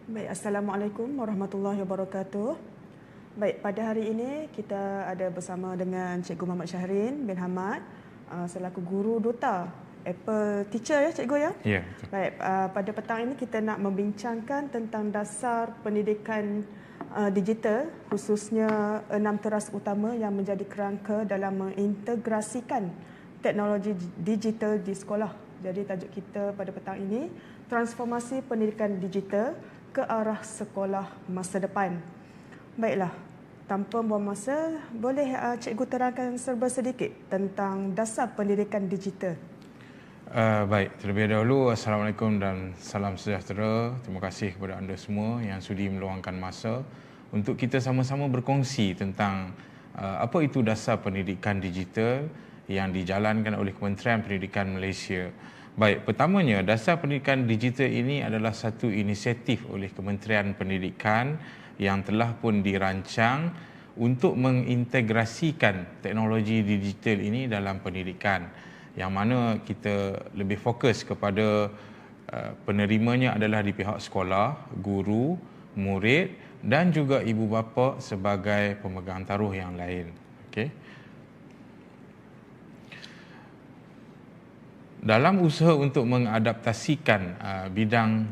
Baik, Assalamualaikum warahmatullahi wabarakatuh. Baik, pada hari ini kita ada bersama dengan Cikgu Muhammad Syahrin bin Hamad selaku guru duta Apple Teacher ya Cikgu ya? Ya, betul. Baik, pada petang ini kita nak membincangkan tentang dasar pendidikan digital, khususnya 6 teras utama yang menjadi kerangka dalam mengintegrasikan teknologi digital di sekolah. Jadi tajuk kita pada petang ini, transformasi pendidikan digital ke arah sekolah masa depan. Baiklah, tanpa buang masa, boleh cikgu terangkan serba sedikit tentang dasar pendidikan digital? Baik, terlebih dahulu Assalamualaikum dan salam sejahtera. Terima kasih kepada anda semua yang sudi meluangkan masa untuk kita sama-sama berkongsi tentang apa itu dasar pendidikan digital yang dijalankan oleh Kementerian Pendidikan Malaysia. Baik, pertamanya dasar pendidikan digital ini adalah satu inisiatif oleh Kementerian Pendidikan yang telah pun dirancang untuk mengintegrasikan teknologi digital ini dalam pendidikan, yang mana kita lebih fokus kepada penerimanya adalah di pihak sekolah, guru, murid dan juga ibu bapa sebagai pemegang taruh yang lain. Okey. Dalam usaha untuk mengadaptasikan bidang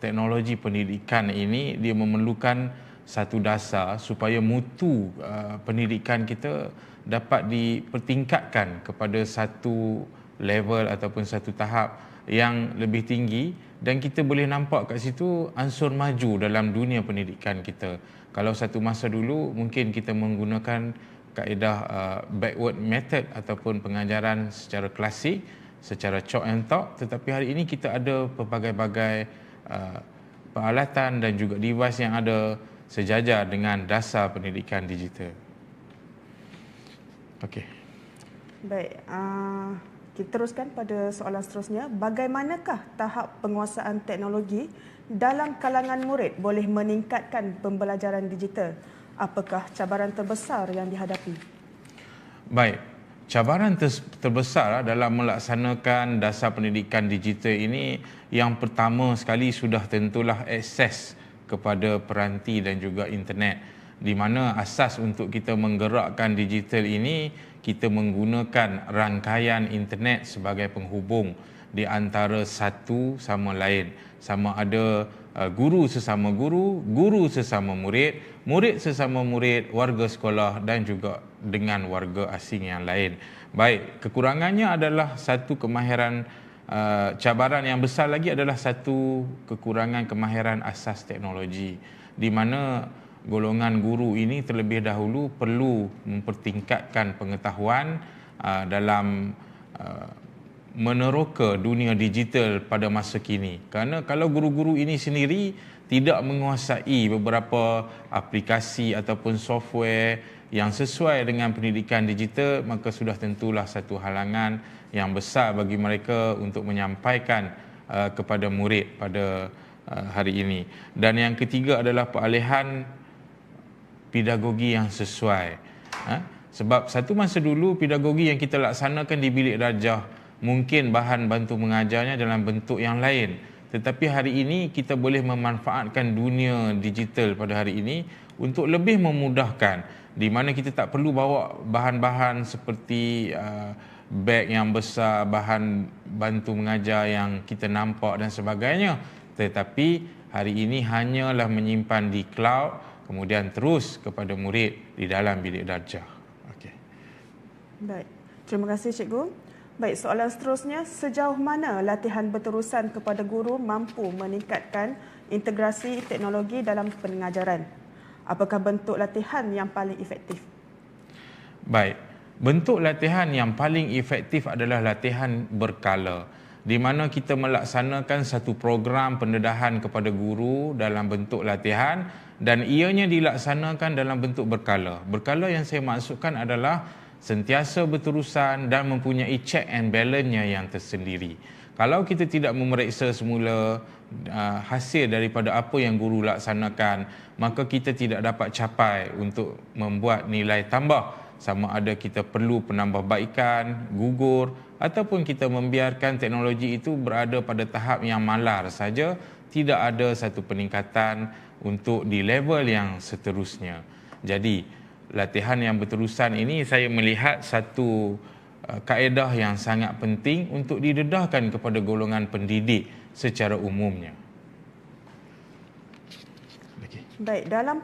teknologi pendidikan ini, dia memerlukan satu dasar supaya mutu pendidikan kita dapat dipertingkatkan kepada satu level ataupun satu tahap yang lebih tinggi, dan kita boleh nampak kat situ ansur maju dalam dunia pendidikan kita. Kalau satu masa dulu mungkin kita menggunakan kaedah backward method ataupun pengajaran secara klasik, secara chalk and talk, tetapi hari ini kita ada pelbagai-bagai peralatan dan juga device yang ada sejajar dengan dasar pendidikan digital. Okey. Baik, kita teruskan pada soalan seterusnya. Bagaimanakah tahap penguasaan teknologi dalam kalangan murid boleh meningkatkan pembelajaran digital? Apakah cabaran terbesar yang dihadapi? Baik, cabaran terbesar dalam melaksanakan dasar pendidikan digital ini, yang pertama sekali sudah tentulah akses kepada peranti dan juga internet, di mana asas untuk kita menggerakkan digital ini, kita menggunakan rangkaian internet sebagai penghubung di antara satu sama lain, sama ada guru sesama guru, guru sesama murid, murid sesama murid, warga sekolah dan juga dengan warga asing yang lain. Baik, kekurangannya adalah satu kemahiran, cabaran yang besar lagi adalah satu kekurangan kemahiran asas teknologi, di mana golongan guru ini terlebih dahulu perlu mempertingkatkan pengetahuan dalam meneroka dunia digital pada masa kini. Kerana kalau guru-guru ini sendiri tidak menguasai beberapa aplikasi ataupun software yang sesuai dengan pendidikan digital, maka sudah tentulah satu halangan yang besar bagi mereka untuk menyampaikan kepada murid pada hari ini. Dan yang ketiga adalah peralihan pedagogi yang sesuai. Sebab satu masa dulu pedagogi yang kita laksanakan di bilik darjah, mungkin bahan bantu mengajarnya dalam bentuk yang lain. Tetapi hari ini kita boleh memanfaatkan dunia digital pada hari ini untuk lebih memudahkan, di mana kita tak perlu bawa bahan-bahan seperti beg yang besar, bahan bantu mengajar yang kita nampak dan sebagainya. Tetapi hari ini hanyalah menyimpan di cloud, kemudian terus kepada murid di dalam bilik darjah. Okey. Baik, terima kasih cikgu. Baik, soalan seterusnya, sejauh mana latihan berterusan kepada guru mampu meningkatkan integrasi teknologi dalam pengajaran? Apakah bentuk latihan yang paling efektif? Baik, bentuk latihan yang paling efektif adalah latihan berkala, di mana kita melaksanakan satu program pendedahan kepada guru dalam bentuk latihan, dan ianya dilaksanakan dalam bentuk berkala. Berkala yang saya maksudkan adalah sentiasa berterusan dan mempunyai check and balance-nya yang tersendiri. Kalau kita tidak memeriksa semula hasil daripada apa yang guru laksanakan, maka kita tidak dapat capai untuk membuat nilai tambah, sama ada kita perlu penambahbaikan, gugur, ataupun kita membiarkan teknologi itu berada pada tahap yang malar saja tidak ada satu peningkatan untuk di level yang seterusnya. Jadi latihan yang berterusan ini saya melihat satu kaedah yang sangat penting untuk didedahkan kepada golongan pendidik secara umumnya. Baik, dalam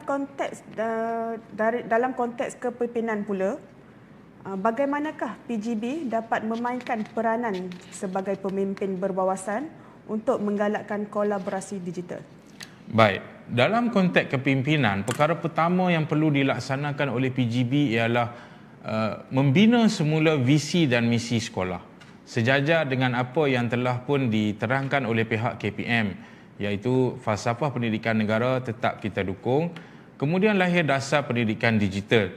konteks kepimpinan pula, bagaimanakah PGB dapat memainkan peranan sebagai pemimpin berwawasan untuk menggalakkan kolaborasi digital? Baik, dalam konteks kepimpinan, perkara pertama yang perlu dilaksanakan oleh PGB ialah membina semula visi dan misi sekolah sejajar dengan apa yang telah pun diterangkan oleh pihak KPM, iaitu falsafah pendidikan negara tetap kita dukung, kemudian lahir dasar pendidikan digital.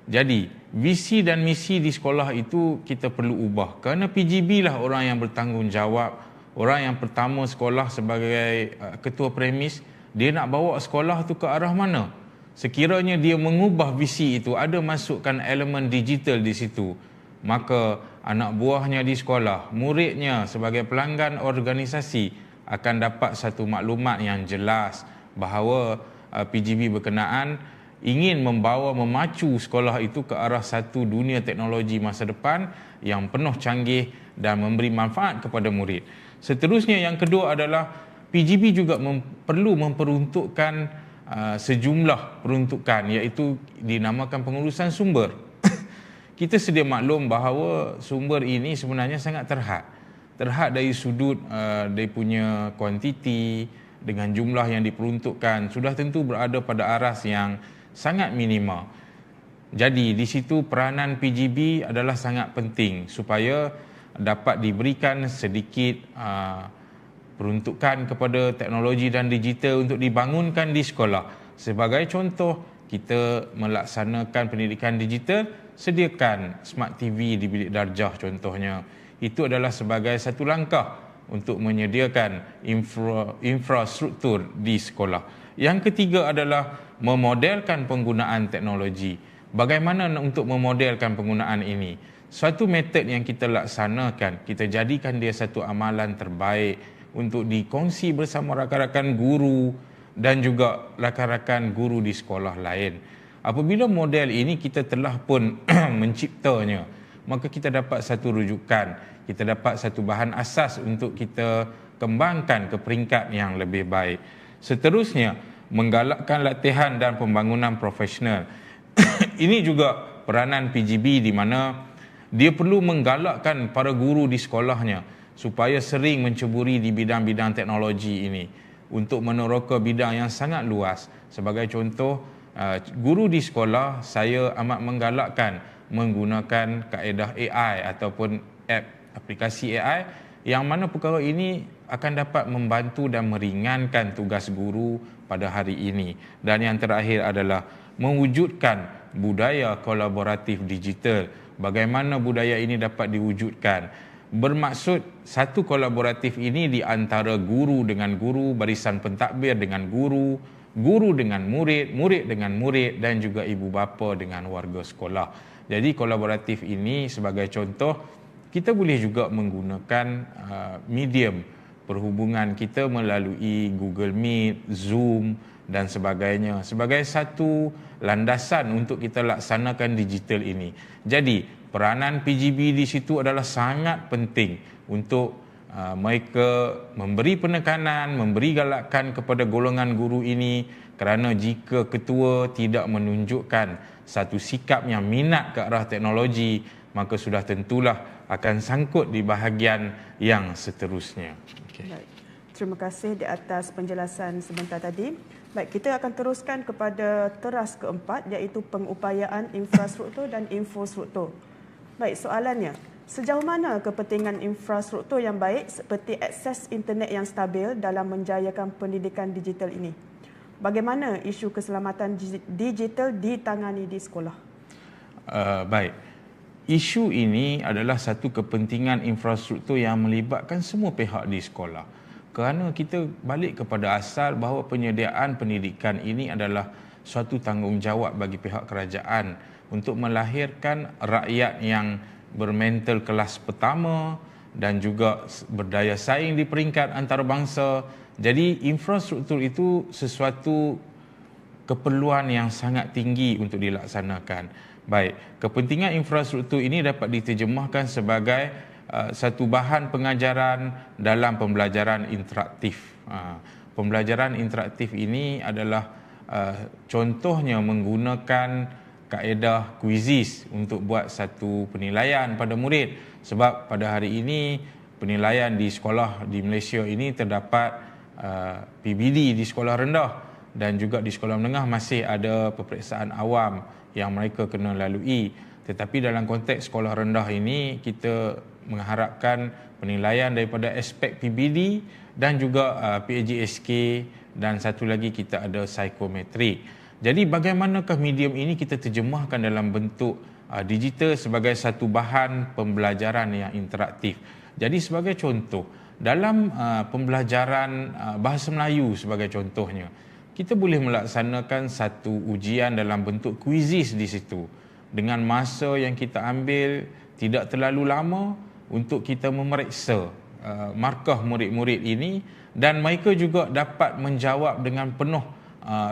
Jadi visi dan misi di sekolah itu kita perlu ubah, kerana PGB lah orang yang bertanggungjawab, orang yang pertama sekolah sebagai ketua premis, dia nak bawa sekolah tu ke arah mana. Sekiranya dia mengubah visi itu, ada masukkan elemen digital di situ, maka anak buahnya di sekolah, muridnya sebagai pelanggan organisasi akan dapat satu maklumat yang jelas bahawa PGB berkenaan ingin memacu sekolah itu ke arah satu dunia teknologi masa depan yang penuh canggih dan memberi manfaat kepada murid. Seterusnya, yang kedua adalah PGB juga perlu memperuntukkan sejumlah peruntukan, iaitu dinamakan pengurusan sumber. Kita sedia maklum bahawa sumber ini sebenarnya sangat terhad dari sudut dia punya kuantiti dengan jumlah yang diperuntukkan sudah tentu berada pada aras yang sangat minima. Jadi di situ peranan PGB adalah sangat penting supaya dapat diberikan sedikit peruntukan kepada teknologi dan digital untuk dibangunkan di sekolah. Sebagai contoh, kita melaksanakan pendidikan digital, sediakan smart TV di bilik darjah contohnya. Itu adalah sebagai satu langkah untuk menyediakan infrastruktur di sekolah. Yang ketiga adalah memodelkan penggunaan teknologi. Bagaimana untuk memodelkan penggunaan ini? Suatu metod yang kita laksanakan, kita jadikan dia satu amalan terbaik untuk dikongsi bersama rakan-rakan guru dan juga rakan-rakan guru di sekolah lain. Apabila model ini kita telah pun menciptanya, maka kita dapat satu rujukan, kita dapat satu bahan asas untuk kita kembangkan ke peringkat yang lebih baik. Seterusnya, menggalakkan latihan dan pembangunan profesional. Ini juga peranan PGB di mana dia perlu menggalakkan para guru di sekolahnya supaya sering menceburi di bidang-bidang teknologi ini untuk meneroka bidang yang sangat luas. Sebagai contoh, guru di sekolah, saya amat menggalakkan menggunakan kaedah AI ataupun aplikasi AI yang mana perkara ini akan dapat membantu dan meringankan tugas guru pada hari ini. Dan yang terakhir adalah mewujudkan budaya kolaboratif digital. Bagaimana budaya ini dapat diwujudkan? Bermaksud satu kolaboratif ini di antara guru dengan guru, barisan pentadbir dengan guru, guru dengan murid, murid dengan murid dan juga ibu bapa dengan warga sekolah. Jadi kolaboratif ini sebagai contoh, kita boleh juga menggunakan medium perhubungan kita melalui Google Meet, Zoom dan sebagainya sebagai satu landasan untuk kita laksanakan digital ini. Jadi peranan PGB di situ adalah sangat penting untuk mereka memberi penekanan, memberi galakan kepada golongan guru ini, kerana jika ketua tidak menunjukkan satu sikap yang minat ke arah teknologi, maka sudah tentulah akan sangkut di bahagian yang seterusnya. Okay. Baik. Terima kasih di atas penjelasan sebentar tadi. Baik, kita akan teruskan kepada teras keempat, iaitu pengupayaan infrastruktur dan infostruktur. Baik, soalannya, sejauh mana kepentingan infrastruktur yang baik seperti akses internet yang stabil dalam menjayakan pendidikan digital ini? Bagaimana isu keselamatan digital ditangani di sekolah? Baik. Isu ini adalah satu kepentingan infrastruktur yang melibatkan semua pihak di sekolah. Kerana kita balik kepada asal bahawa penyediaan pendidikan ini adalah suatu tanggungjawab bagi pihak kerajaan untuk melahirkan rakyat yang bermental kelas pertama, dan juga berdaya saing di peringkat antarabangsa. Jadi infrastruktur itu sesuatu keperluan yang sangat tinggi untuk dilaksanakan. Baik, kepentingan infrastruktur ini dapat diterjemahkan sebagai satu bahan pengajaran dalam pembelajaran interaktif. Pembelajaran interaktif ini adalah contohnya menggunakan kaedah kuizis untuk buat satu penilaian pada murid. Sebab pada hari ini penilaian di sekolah di Malaysia ini terdapat PBD di sekolah rendah dan juga di sekolah menengah masih ada peperiksaan awam yang mereka kena lalui. Tetapi dalam konteks sekolah rendah ini kita mengharapkan penilaian daripada aspek PBD dan juga PAJSK dan satu lagi kita ada psikometrik. Jadi bagaimanakah medium ini kita terjemahkan dalam bentuk digital sebagai satu bahan pembelajaran yang interaktif. Jadi sebagai contoh, dalam pembelajaran bahasa Melayu sebagai contohnya, kita boleh melaksanakan satu ujian dalam bentuk kuizis di situ dengan masa yang kita ambil tidak terlalu lama untuk kita memeriksa markah murid-murid ini dan mereka juga dapat menjawab dengan penuh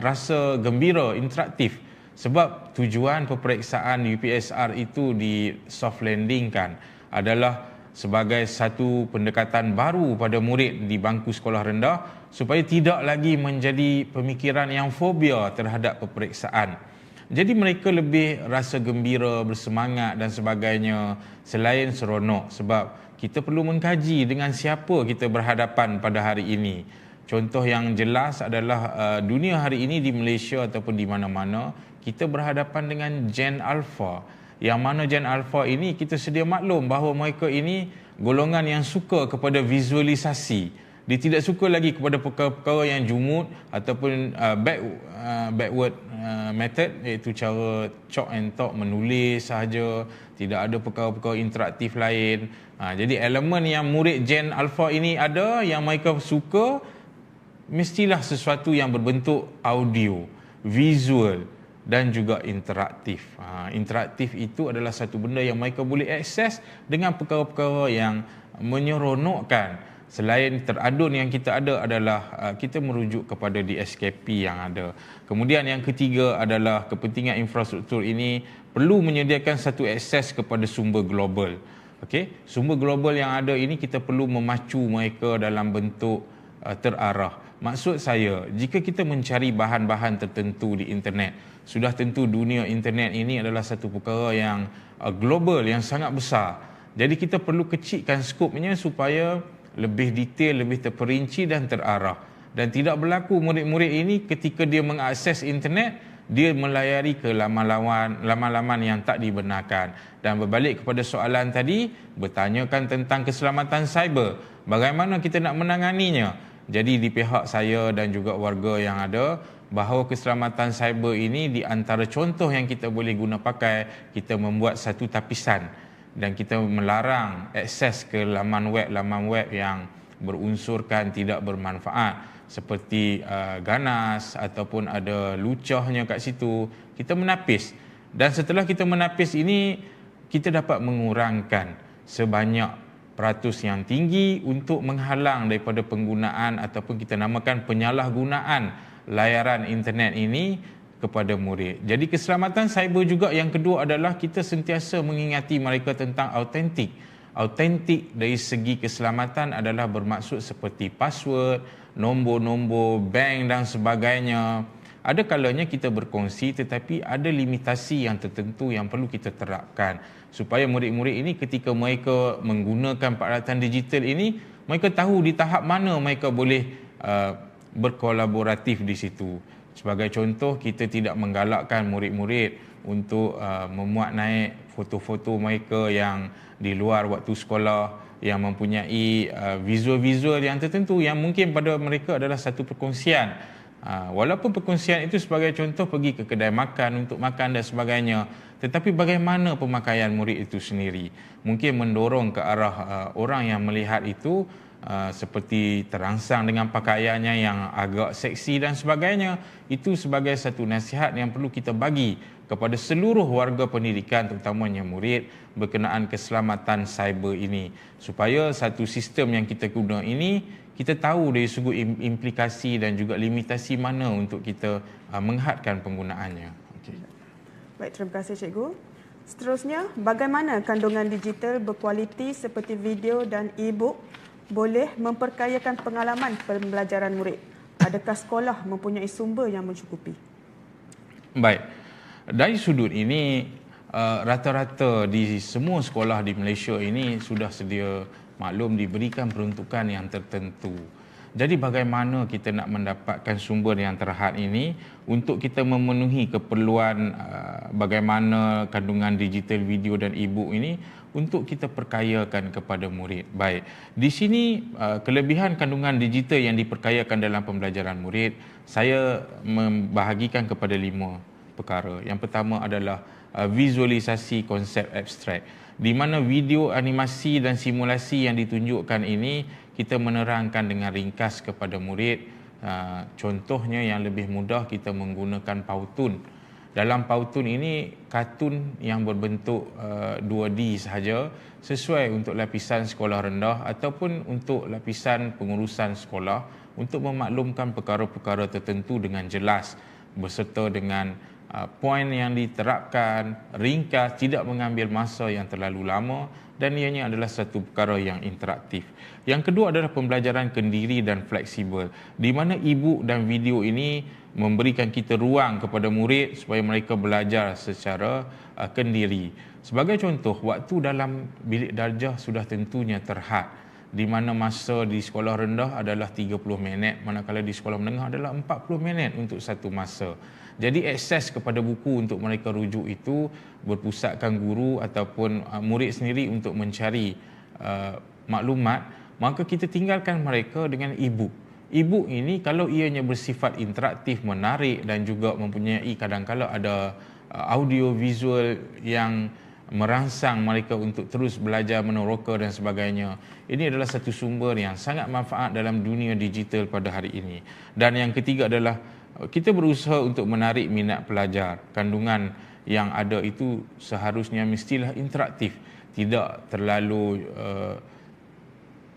rasa gembira interaktif sebab tujuan peperiksaan UPSR itu di soft landing kan adalah sebagai satu pendekatan baru pada murid di bangku sekolah rendah supaya tidak lagi menjadi pemikiran yang fobia terhadap peperiksaan. Jadi mereka lebih rasa gembira, bersemangat dan sebagainya selain seronok sebab kita perlu mengkaji dengan siapa kita berhadapan pada hari ini. Contoh yang jelas adalah dunia hari ini di Malaysia ataupun di mana-mana kita berhadapan dengan Gen Alpha. Yang mana Gen Alpha ini kita sedia maklum bahawa mereka ini golongan yang suka kepada visualisasi. Dia tidak suka lagi kepada perkara-perkara yang jumut ataupun backward method iaitu cara chalk and talk menulis sahaja, tidak ada perkara-perkara interaktif lain. Jadi elemen yang murid Gen Alpha ini ada yang mereka suka mestilah sesuatu yang berbentuk audio, visual dan juga interaktif. Interaktif itu adalah satu benda yang mereka boleh akses dengan perkara-perkara yang menyeronokkan. Selain teradun yang kita ada adalah kita merujuk kepada DSKP yang ada. Kemudian yang ketiga adalah kepentingan infrastruktur ini perlu menyediakan satu akses kepada sumber global. Okey, sumber global yang ada ini kita perlu memacu mereka dalam bentuk terarah. Maksud saya, jika kita mencari bahan-bahan tertentu di internet, sudah tentu dunia internet ini adalah satu perkara yang global, yang sangat besar. Jadi kita perlu kecilkan skopnya supaya lebih detail, lebih terperinci dan terarah. Dan tidak berlaku murid-murid ini ketika dia mengakses internet, dia melayari ke laman-laman yang tak dibenarkan. Dan berbalik kepada soalan tadi, bertanyakan tentang keselamatan cyber. Bagaimana kita nak menanganinya? Jadi di pihak saya dan juga warga yang ada, bahawa keselamatan cyber ini di antara contoh yang kita boleh guna pakai, kita membuat satu tapisan dan kita melarang akses ke laman web yang berunsurkan tidak bermanfaat seperti ganas ataupun ada lucahnya kat situ. Kita menapis dan setelah kita menapis ini kita dapat mengurangkan sebanyak peratus yang tinggi untuk menghalang daripada penggunaan ataupun kita namakan penyalahgunaan layaran internet ini kepada murid. Jadi keselamatan cyber juga yang kedua adalah kita sentiasa mengingati mereka tentang autentik. Autentik dari segi keselamatan adalah bermaksud seperti password, nombor-nombor bank dan sebagainya. Ada kalanya kita berkongsi tetapi ada limitasi yang tertentu yang perlu kita terapkan supaya murid-murid ini ketika mereka menggunakan peralatan digital ini, mereka tahu di tahap mana mereka boleh berkolaboratif di situ. Sebagai contoh, kita tidak menggalakkan murid-murid untuk memuat naik foto-foto mereka yang di luar waktu sekolah yang mempunyai visual-visual yang tertentu yang mungkin pada mereka adalah satu perkongsian. Walaupun perkongsian itu sebagai contoh pergi ke kedai makan untuk makan dan sebagainya, tetapi bagaimana pemakaian murid itu sendiri. Mungkin mendorong ke arah orang yang melihat itu seperti terangsang dengan pakaiannya yang agak seksi dan sebagainya. Itu sebagai satu nasihat yang perlu kita bagi kepada seluruh warga pendidikan, terutamanya murid, berkenaan keselamatan cyber ini, supaya satu sistem yang kita guna ini, kita tahu dari segi implikasi dan juga limitasi mana untuk kita menghadkan penggunaannya. Okay. Baik, terima kasih Cikgu. Seterusnya, bagaimana kandungan digital berkualiti seperti video dan e-book boleh memperkayakan pengalaman pembelajaran murid? Adakah sekolah mempunyai sumber yang mencukupi? Baik, dari sudut ini rata-rata di semua sekolah di Malaysia ini sudah sedia maklum diberikan peruntukan yang tertentu. Jadi bagaimana kita nak mendapatkan sumber yang terhad ini untuk kita memenuhi keperluan bagaimana kandungan digital video dan e-book ini untuk kita perkayakan kepada murid. Baik, di sini kelebihan kandungan digital yang diperkayakan dalam pembelajaran murid, saya membahagikan kepada 5 perkara. Yang pertama adalah visualisasi konsep abstrak, di mana video, animasi dan simulasi yang ditunjukkan ini kita menerangkan dengan ringkas kepada murid. Contohnya yang lebih mudah, kita menggunakan pautun. Dalam pautun ini, kartun yang berbentuk 2D sahaja, sesuai untuk lapisan sekolah rendah ataupun untuk lapisan pengurusan sekolah, untuk memaklumkan perkara-perkara tertentu dengan jelas, berserta dengan poin yang diterapkan, ringkas, tidak mengambil masa yang terlalu lama, dan ianya adalah satu perkara yang interaktif. Yang kedua adalah pembelajaran kendiri dan fleksibel, di mana e-book dan video ini memberikan kita ruang kepada murid supaya mereka belajar secara kendiri. Sebagai contoh, waktu dalam bilik darjah sudah tentunya terhad, di mana masa di sekolah rendah adalah 30 minit, manakala di sekolah menengah adalah 40 minit untuk satu masa. Jadi akses kepada buku untuk mereka rujuk itu berpusatkan guru ataupun murid sendiri untuk mencari maklumat, maka kita tinggalkan mereka dengan e-book. E-book ini kalau ianya bersifat interaktif, menarik dan juga mempunyai kadang-kala ada audio visual yang merangsang mereka untuk terus belajar meneroka dan sebagainya. Ini adalah satu sumber yang sangat manfaat dalam dunia digital pada hari ini. Dan yang ketiga adalah kita berusaha untuk menarik minat pelajar. Kandungan yang ada itu seharusnya mestilah interaktif, tidak terlalu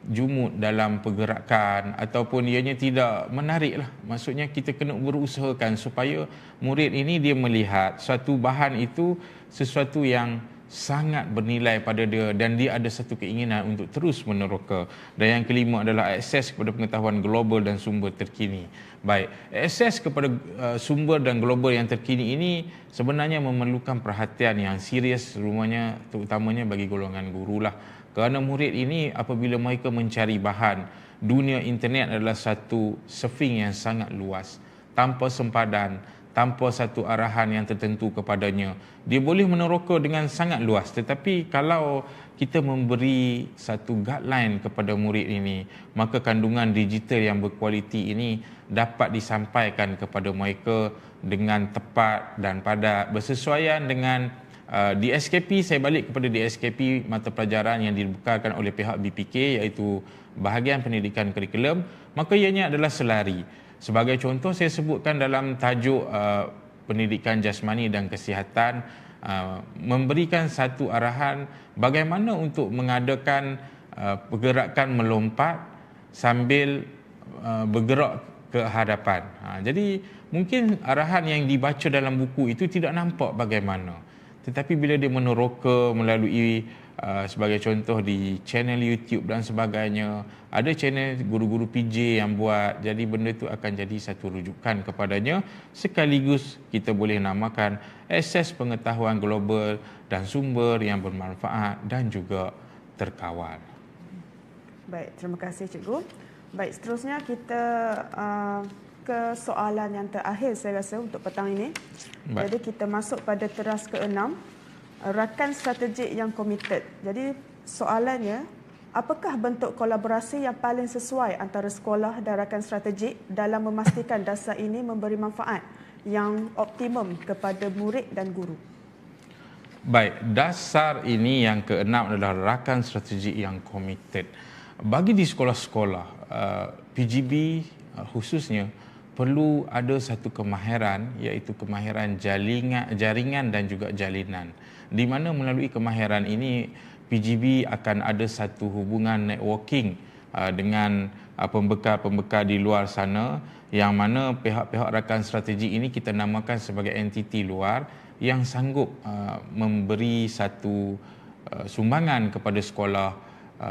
jumut dalam pergerakan ataupun ianya tidak menarik lah. Maksudnya kita kena berusahakan supaya murid ini dia melihat suatu bahan itu sesuatu yang sangat bernilai pada dia dan dia ada satu keinginan untuk terus meneroka. Dan yang kelima adalah akses kepada pengetahuan global dan sumber terkini. Baik, akses kepada sumber dan global yang terkini ini sebenarnya memerlukan perhatian yang serius, terutamanya bagi golongan guru lah. Kerana murid ini apabila mereka mencari bahan, dunia internet adalah satu surfing yang sangat luas, tanpa sempadan, tanpa satu arahan yang tertentu kepadanya. Dia boleh meneroka dengan sangat luas, tetapi kalau kita memberi satu guideline kepada murid ini, maka kandungan digital yang berkualiti ini dapat disampaikan kepada mereka dengan tepat dan padat, bersesuaian dengan DSKP. Saya balik kepada DSKP mata pelajaran yang dibukakan oleh pihak BPK, iaitu bahagian pendidikan kurikulum, maka ianya adalah selari. Sebagai contoh, saya sebutkan dalam tajuk pendidikan jasmani dan kesihatan, memberikan satu arahan bagaimana untuk mengadakan pergerakan melompat sambil bergerak ke hadapan. Jadi mungkin arahan yang dibaca dalam buku itu tidak nampak bagaimana, tetapi bila dia meneroka melalui sebagai contoh di channel YouTube dan sebagainya, ada channel guru-guru PJ yang buat, jadi benda itu akan jadi satu rujukan kepadanya, sekaligus kita boleh namakan akses pengetahuan global dan sumber yang bermanfaat dan juga terkawal. Baik, terima kasih Cikgu. Baik, seterusnya kita ke soalan yang terakhir saya rasa untuk petang ini. Baik. Jadi kita masuk pada teras ke-6, rakan strategik yang komited. Jadi soalannya, apakah bentuk kolaborasi yang paling sesuai antara sekolah dan rakan strategik dalam memastikan dasar ini memberi manfaat yang optimum kepada murid dan guru? Baik, dasar ini yang keenam adalah rakan strategi yang komited. Bagi di sekolah-sekolah, PGB khususnya perlu ada satu kemahiran, iaitu kemahiran jaringan dan juga jalinan. Di mana melalui kemahiran ini PGB akan ada satu hubungan networking dengan pembekal-pembekal di luar sana, yang mana pihak-pihak rakan strategi ini kita namakan sebagai entiti luar yang sanggup memberi satu sumbangan kepada sekolah.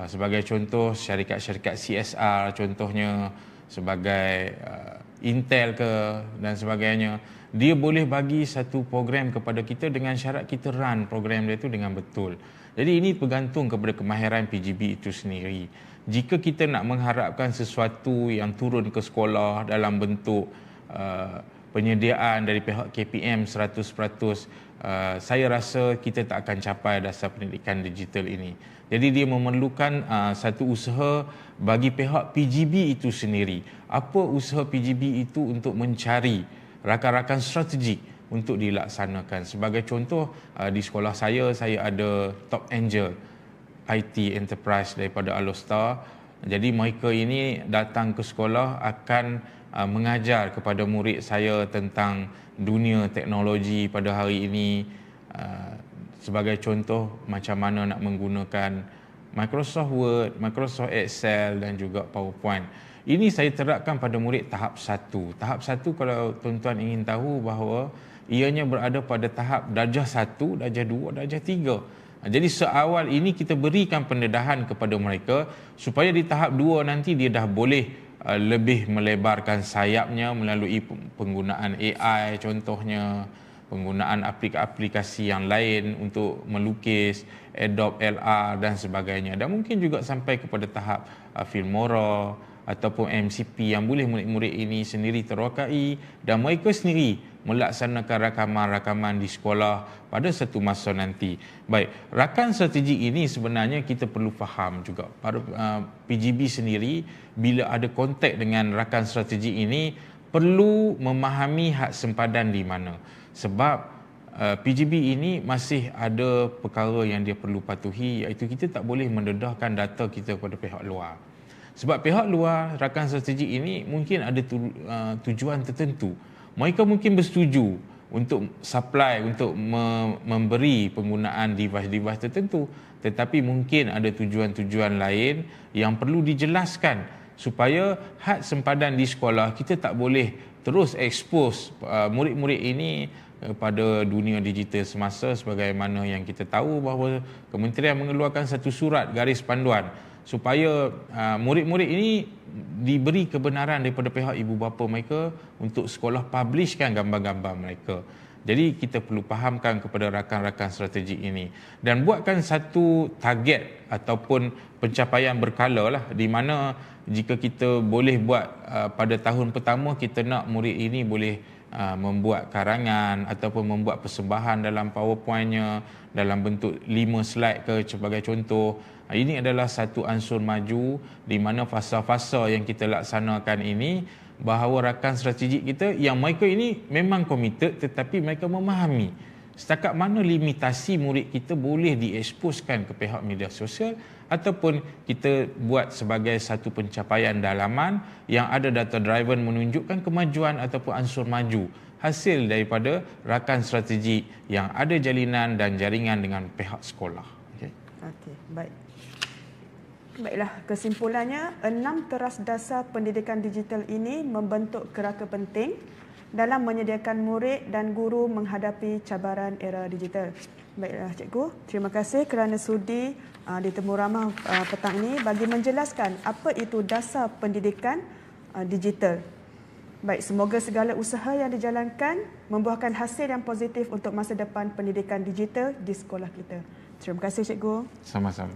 Sebagai contoh, syarikat-syarikat CSR contohnya, sebagai Intel ke dan sebagainya, dia boleh bagi satu program kepada kita dengan syarat kita run program dia itu dengan betul. Jadi ini bergantung kepada kemahiran PGB itu sendiri. Jika kita nak mengharapkan sesuatu yang turun ke sekolah dalam bentuk penyediaan dari pihak KPM 100%, saya rasa kita tak akan capai dasar pendidikan digital ini. Jadi dia memerlukan satu usaha bagi pihak PGB itu sendiri. Apa usaha PGB itu untuk mencari rakan-rakan strategik untuk dilaksanakan. Sebagai contoh, di sekolah saya ada Top Angel IT Enterprise daripada Alostar. Jadi mereka ini datang ke sekolah akan mengajar kepada murid saya tentang dunia teknologi pada hari ini. Sebagai contoh, macam mana nak menggunakan Microsoft Word, Microsoft Excel dan juga PowerPoint. Ini saya terapkan pada murid tahap 1. Tahap 1, kalau tuan-tuan ingin tahu, bahawa ianya berada pada tahap darjah 1, darjah 2, darjah 3. Jadi seawal ini kita berikan pendedahan kepada mereka supaya di tahap 2 nanti dia dah boleh lebih melebarkan sayapnya melalui penggunaan AI contohnya, penggunaan aplikasi yang lain untuk melukis, Adobe LR dan sebagainya. Dan mungkin juga sampai kepada tahap Filmora ataupun MCP yang boleh murid-murid ini sendiri terokai dan mereka sendiri melaksanakan rakaman-rakaman di sekolah pada satu masa nanti. Baik, rakan strategi ini sebenarnya kita perlu faham juga. Para PGB sendiri bila ada kontak dengan rakan strategi ini perlu memahami hak sempadan di mana. Sebab PGB ini masih ada perkara yang dia perlu patuhi, iaitu kita tak boleh mendedahkan data kita kepada pihak luar. Sebab pihak luar, rakan strategi ini mungkin ada tujuan tertentu. Mereka mungkin bersetuju untuk supply, untuk memberi penggunaan device-device tertentu. Tetapi mungkin ada tujuan-tujuan lain yang perlu dijelaskan supaya had sempadan di sekolah kita tak boleh terus expose murid-murid ini pada dunia digital semasa, sebagaimana yang kita tahu bahawa Kementerian mengeluarkan satu surat garis panduan supaya murid-murid ini diberi kebenaran daripada pihak ibu bapa mereka untuk sekolah publishkan gambar-gambar mereka. Jadi kita perlu fahamkan kepada rakan-rakan strategi ini dan buatkan satu target ataupun pencapaian berkala lah, di mana jika kita boleh buat pada tahun pertama kita nak murid ini boleh membuat karangan ataupun membuat persembahan dalam PowerPoint-nya dalam bentuk 5 slide ke sebagai contoh. Ini adalah satu ansur maju di mana fasa-fasa yang kita laksanakan ini, bahawa rakan strategik kita yang mereka ini memang komited tetapi mereka memahami setakat mana limitasi murid kita boleh dieksposkan ke pihak media sosial, ataupun kita buat sebagai satu pencapaian dalaman yang ada data driven menunjukkan kemajuan ataupun ansur maju hasil daripada rakan strategi yang ada jalinan dan jaringan dengan pihak sekolah. Okey, baik. Baiklah, kesimpulannya, 6 teras dasar pendidikan digital ini membentuk kerangka penting dalam menyediakan murid dan guru menghadapi cabaran era digital. Baiklah cikgu, terima kasih kerana sudi di Temu Ramah petang ini bagi menjelaskan apa itu dasar pendidikan digital. Baik, semoga segala usaha yang dijalankan membuahkan hasil yang positif untuk masa depan pendidikan digital di sekolah kita. Terima kasih cikgu. Sama-sama.